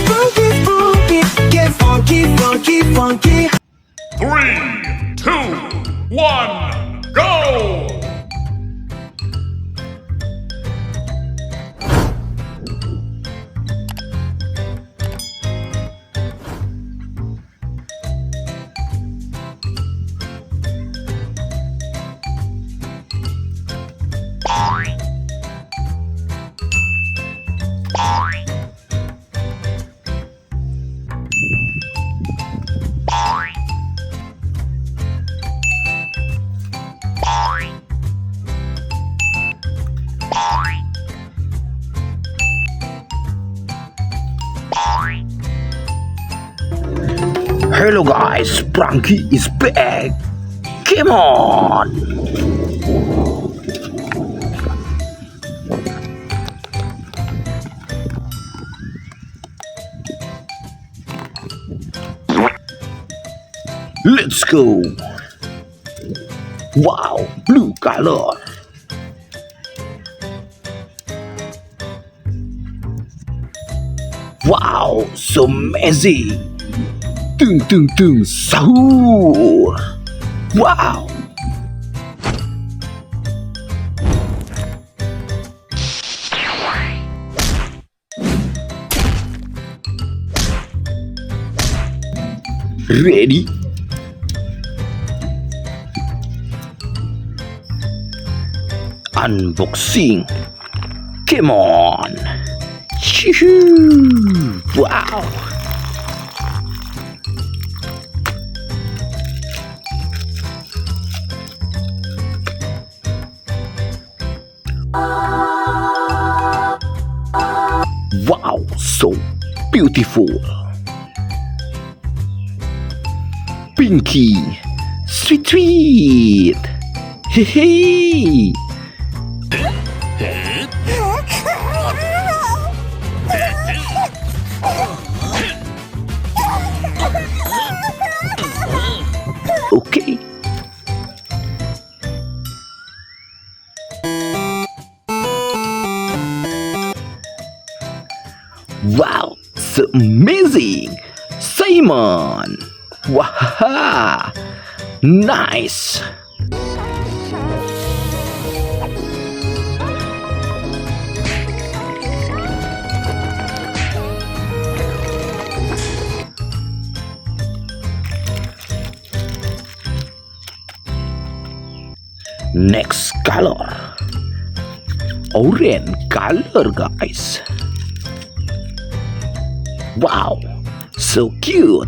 Sprunki, Sprunki, get funky, funky, funky. 3, 2, 1, go! Hello guys, Sprunki is back. Come on. Let's go. Wow, blue color. Wow, so amazing. Tung tung tung sahur. Wow. Ready? Unboxing. Come on. Choo-hoo. Wow. Wow, so beautiful. Pinky, sweet, sweet. Hey, hey. Okay. Wow, so amazing! Simon! Wow! Nice! Next color. Orange color, guys. Wow, so cute.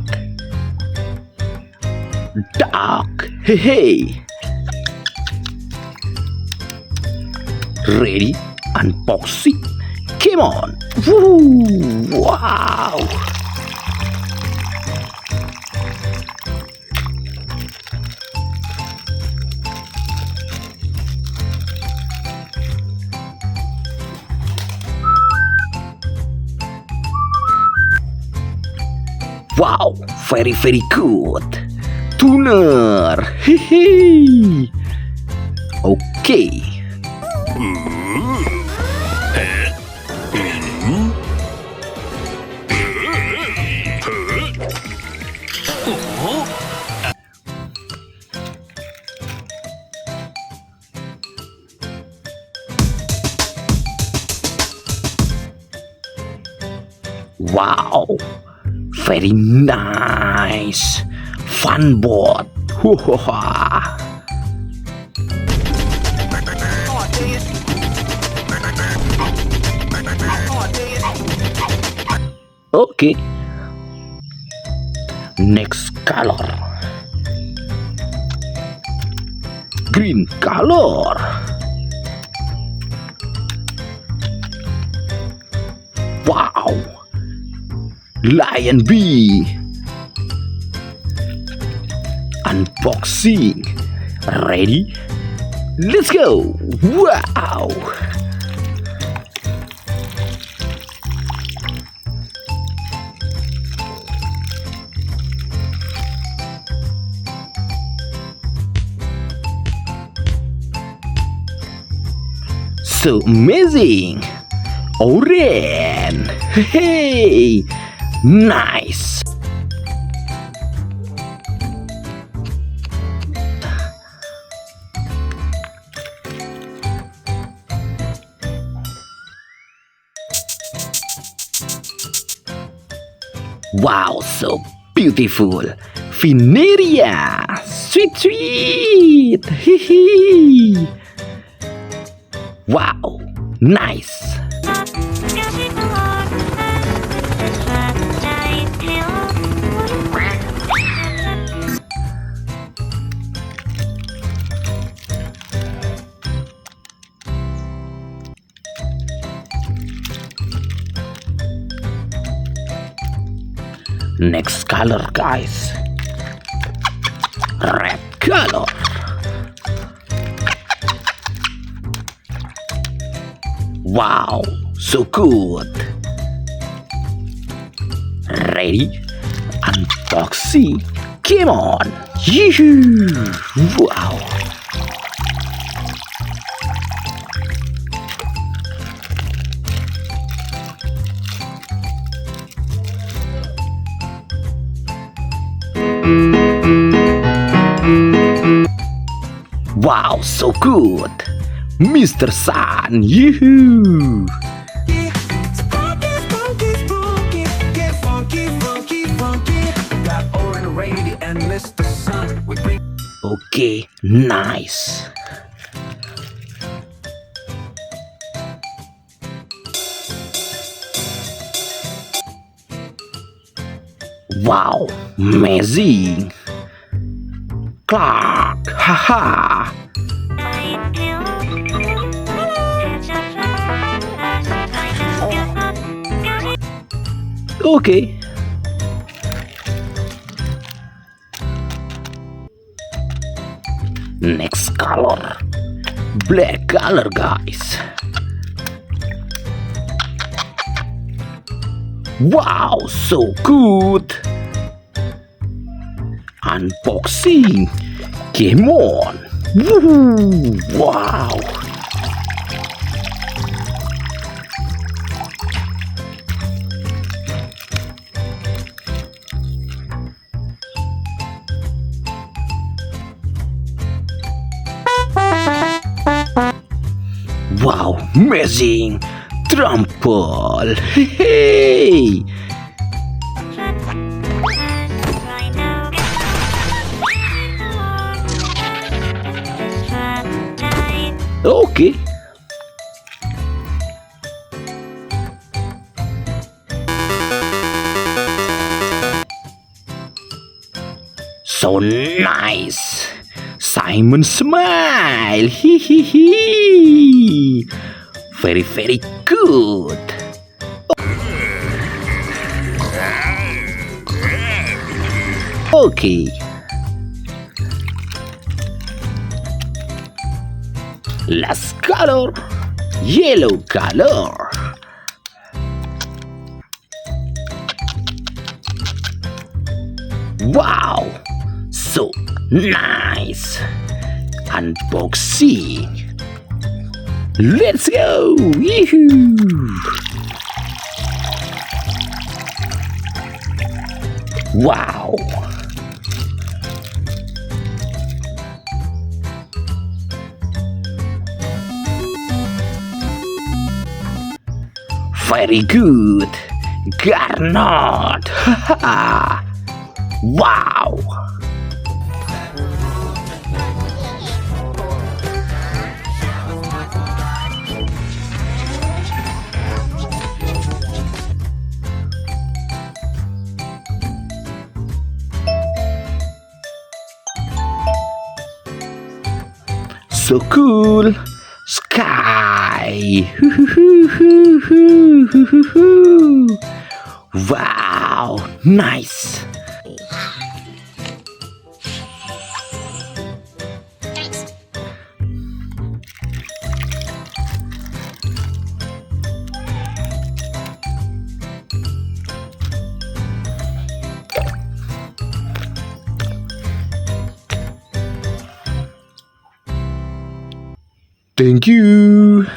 Dark, hey hey. Ready? Unboxing. Come on. Woo, wow. Wow, very very good. Tuner. Hehe. Okay. Wow. Very nice. Fun board. Okay. Next color. Green color. Wow. Lion bee. Unboxing. Ready? Let's go. Wow. So amazing. Orange. Hey. Nice. Wow, so beautiful. Veneria. Sweet, sweet. Hihi. Wow, nice. Next color, guys. Red color. Wow, so good. Ready? Unboxing. Come on. Yoo-hoo. Wow. Wow, so good. Mr. Sun. Yoo-hoo. Sprunki, Sprunki, Sprunki, get funky, funky, funky. Got Oren, Rady, and Mr. Sun. We bring Okay, nice. Wow, amazing. Clark, haha. Okay. Next color. Black color, guys. Wow, so good. Unboxing. Come on. Woo, wow. Wow, amazing. Trample. Hey. Okay. So nice. Simon smile. Hihihi. Very, very good. Okay. Last color. Yellow color. Wow. So nice. Unboxing. Let's go! Yee-hoo! Wow! Very good! Garnet! Wow! So cool! Sky! Wow! Nice! Thank you.